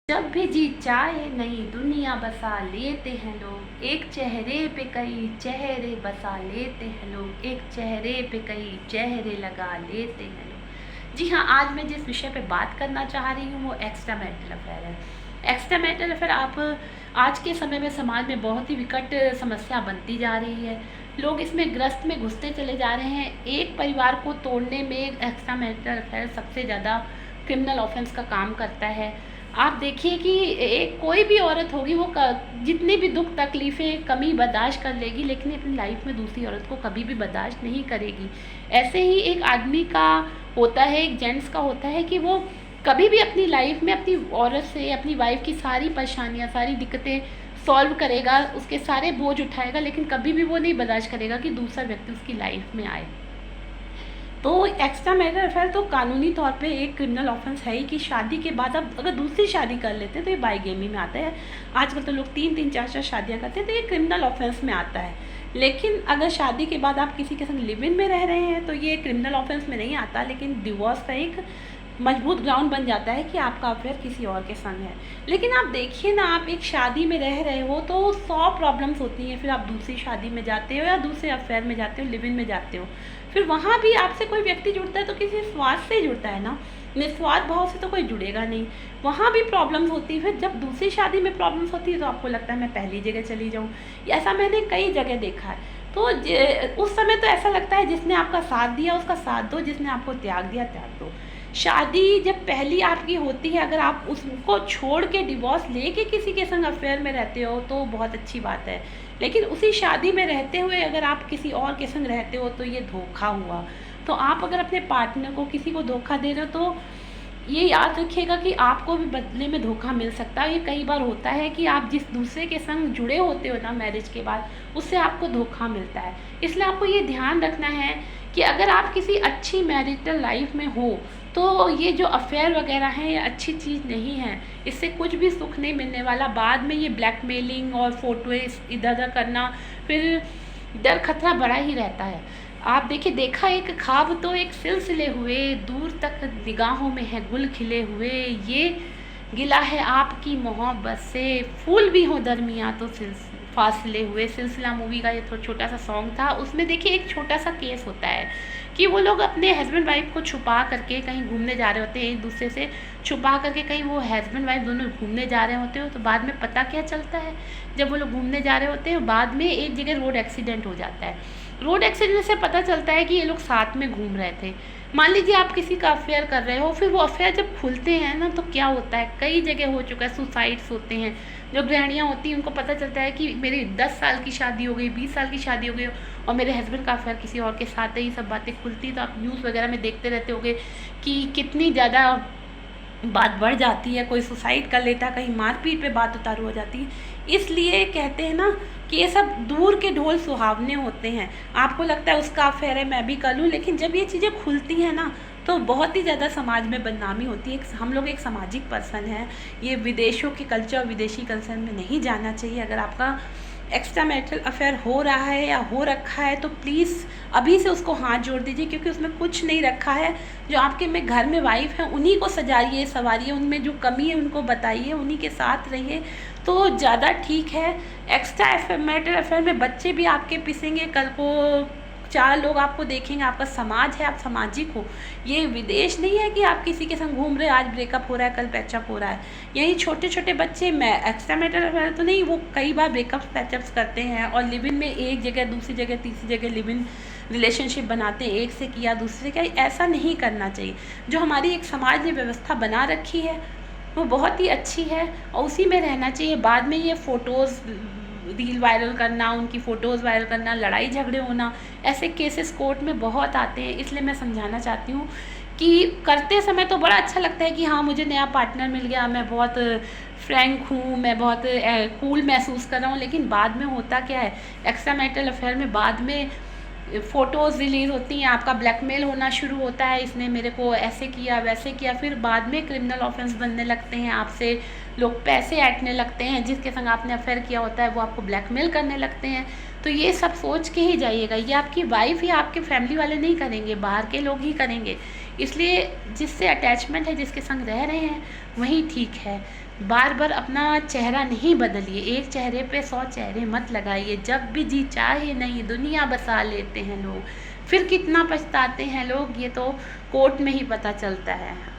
जब भी जी चाहे नई दुनिया बसा लेते हैं लोग, एक चेहरे पे कई चेहरे बसा लेते हैं लोग, एक चेहरे पे कई चेहरे लगा लेते हैं लोग। जी हाँ, आज मैं जिस विषय पे बात करना चाह रही हूँ वो एक्स्ट्रा मैरिटल अफेयर है। एक्स्ट्रा मैरिटल अफेयर आप आज के समय में समाज में बहुत ही विकट समस्या बनती जा रही है। लोग इसमें ग्रस्त में घुसते चले जा रहे हैं। एक परिवार को तोड़ने में एक्स्ट्रा मैरिटल अफेयर सबसे ज़्यादा क्रिमिनल ऑफेंस का काम करता है। आप देखिए कि एक कोई भी औरत होगी वो जितनी भी दुख तकलीफ़ें कमी बर्दाश्त कर लेगी, लेकिन अपनी लाइफ में दूसरी औरत को कभी भी बर्दाश्त नहीं करेगी। ऐसे ही एक आदमी का होता है, एक जेंट्स का होता है कि वो कभी भी अपनी लाइफ में अपनी औरत से, अपनी वाइफ की सारी परेशानियाँ, सारी दिक्कतें सॉल्व करेगा, उसके सारे बोझ उठाएगा, लेकिन कभी भी वो नहीं बर्दाश्त करेगा कि दूसरा व्यक्ति उसकी लाइफ में आए। तो एक्स्ट्रा मैरिटल अफेयर तो कानूनी तौर पे एक क्रिमिनल ऑफेंस है ही कि शादी के बाद आप अगर दूसरी शादी कर लेते हैं तो ये बाईगेमी में आता है। आजकल तो लोग 3-3 4-4 शादियां करते हैं, तो ये क्रिमिनल ऑफेंस में आता है। लेकिन अगर शादी के बाद आप किसी के संग लिव इन में रह रहे हैं तो ये क्रिमिनल ऑफेंस में नहीं आता, लेकिन डिवोर्स का एक मजबूत ग्राउंड बन जाता है कि आपका अफेयर किसी और के संग है। लेकिन आप देखिए ना, आप एक शादी में रह रहे हो तो 100 प्रॉब्लम्स होती हैं, फिर आप दूसरी शादी में जाते हो या दूसरे अफेयर में जाते हो, लिव इन में जाते हो, फिर वहाँ भी आपसे कोई व्यक्ति जुड़ता है तो किसी स्वार्थ से ही जुड़ता है ना, निस्वार्थ भाव से तो कोई जुड़ेगा नहीं। वहाँ भी प्रॉब्लम्स होती है। फिर जब दूसरी शादी में प्रॉब्लम्स होती है तो आपको लगता है मैं पहली जगह चली जाऊँ। ऐसा मैंने कई जगह देखा है। तो उस समय तो ऐसा लगता है जिसने आपका साथ दिया उसका साथ दो, जिसने आपको त्याग दिया त्याग दो। शादी जब पहली आपकी होती है, अगर आप उसको छोड़ के डिवोर्स लेके किसी के संग अफेयर में रहते हो तो बहुत अच्छी बात है। लेकिन उसी शादी में रहते हुए अगर आप किसी और के संग रहते हो तो ये धोखा हुआ। तो आप अगर अपने पार्टनर को किसी को धोखा दे रहे हो तो ये याद रखिएगा कि आपको भी बदले में धोखा मिल सकता है। ये कई बार होता है कि आप जिस दूसरे के संग जुड़े होते हो ना मैरिज के बाद, उससे आपको धोखा मिलता है। इसलिए आपको ये ध्यान रखना है कि अगर आप किसी अच्छी मैरिटल लाइफ में हो तो ये जो अफेयर वगैरह हैं ये अच्छी चीज़ नहीं है। इससे कुछ भी सुख नहीं मिलने वाला। बाद में ये ब्लैकमेलिंग और फोटोएं इधर उधर करना, फिर डर खतरा बड़ा ही रहता है। आप देखिए, देखा एक ख्वाब तो एक सिलसिले हुए, दूर तक निगाहों में है गुल खिले हुए, ये गिला है आपकी मोहब्बत से, फूल भी हो दरमियाँ तो फासले हुए। सिलसिला मूवी का ये छोटा सा सॉन्ग था। उसमें देखिए एक छोटा सा केस होता है कि वो लोग अपने हस्बैंड वाइफ को छुपा करके कहीं घूमने जा रहे होते हैं, एक दूसरे से छुपा करके कहीं वो हस्बैंड वाइफ दोनों घूमने जा रहे होते हो। तो बाद में पता क्या चलता है, जब वो लोग घूमने जा रहे होते हैं बाद में एक जगह रोड एक्सीडेंट हो जाता है। रोड एक्सीडेंट से पता चलता है कि ये लोग साथ में घूम रहे थे। मान लीजिए आप किसी का अफेयर कर रहे हो, फिर वो अफेयर जब खुलते हैं ना तो क्या होता है, कई जगह हो चुका है, सुसाइड्स होते हैं। जो गृहिणियाँ होती हैं उनको पता चलता है कि मेरी 10 साल की शादी हो गई, 20 साल की शादी हो गई और मेरे हस्बैंड का अफेयर किसी और के साथ है। ये सब बातें खुलती तो आप न्यूज़ वगैरह में देखते रहते होंगे कि कितनी ज़्यादा बात बढ़ जाती है, कोई सुसाइड कर लेता है, कहीं मारपीट पे बात उतारू हो जाती है। इसलिए कहते हैं ना कि ये सब दूर के ढोल सुहावने होते हैं। आपको लगता है उसका अफेयर है मैं भी कर लूँ, लेकिन जब ये चीज़ें खुलती हैं ना तो बहुत ही ज़्यादा समाज में बदनामी होती है। हम लोग एक सामाजिक पर्सन हैं, ये विदेशों के कल्चर और विदेशी कल्चर में नहीं जाना चाहिए। अगर आपका एक्स्ट्रा मैरिटल अफेयर हो रहा है या हो रखा है तो प्लीज़ अभी से उसको हाथ जोड़ दीजिए, क्योंकि उसमें कुछ नहीं रखा है। जो आपके में घर में वाइफ है उन्हीं को सजाइए संवारिए, उनमें जो कमी है उनको बताइए, उन्हीं के साथ रहिए तो ज़्यादा ठीक है। एक्स्ट्रा मैरिटल अफेयर में बच्चे भी आपके पिसेंगे, कल को 4 लोग आपको देखेंगे। आपका समाज है, आप सामाजिक हो। ये विदेश नहीं है कि आप किसी के संग घूम रहे, आज ब्रेकअप हो रहा है कल पैचअप हो रहा है। यही छोटे छोटे बच्चे, मैं एक्स्ट्रा मैरिटल अफेयर तो नहीं, वो कई बार ब्रेकअप्स पैचअप्स करते हैं और लिव इन में एक जगह दूसरी जगह तीसरी जगह लिव इन रिलेशनशिप बनाते हैं, एक से किया दूसरे का। ऐसा नहीं करना चाहिए। जो हमारी एक समाज ने व्यवस्था बना रखी है वो बहुत ही अच्छी है और उसी में रहना चाहिए। बाद में ये फ़ोटोज़ रील वायरल करना, उनकी फ़ोटोज़ वायरल करना, लड़ाई झगड़े होना, ऐसे केसेस कोर्ट में बहुत आते हैं। इसलिए मैं समझाना चाहती हूँ कि करते समय तो बड़ा अच्छा लगता है कि हाँ मुझे नया पार्टनर मिल गया, मैं बहुत फ्रैंक हूँ, मैं बहुत कूल महसूस कर रहा हूँ, लेकिन बाद में होता क्या है, एक्स्ट्रा मैरिटल अफेयर में बाद में फ़ोटोज़ रिलीज़ होती हैं, आपका ब्लैकमेल होना शुरू होता है, इसने मेरे को ऐसे किया वैसे किया, फिर बाद में क्रिमिनल ऑफेंस बनने लगते हैं। आपसे लोग पैसे ऐंठने लगते हैं, जिसके संग आपने अफेयर किया होता है वो आपको ब्लैकमेल करने लगते हैं। तो ये सब सोच के ही जाइएगा। ये आपकी वाइफ या आपके फैमिली वाले नहीं करेंगे, बाहर के लोग ही करेंगे। इसलिए जिससे अटैचमेंट है, जिसके संग रह रहे हैं वही ठीक है। बार बार अपना चेहरा नहीं बदलिए, एक चेहरे पे 100 चेहरे मत लगाइए। जब भी जी चाहे नई दुनिया बसा लेते हैं लोग, फिर कितना पछताते हैं लोग, ये तो कोर्ट में ही पता चलता है।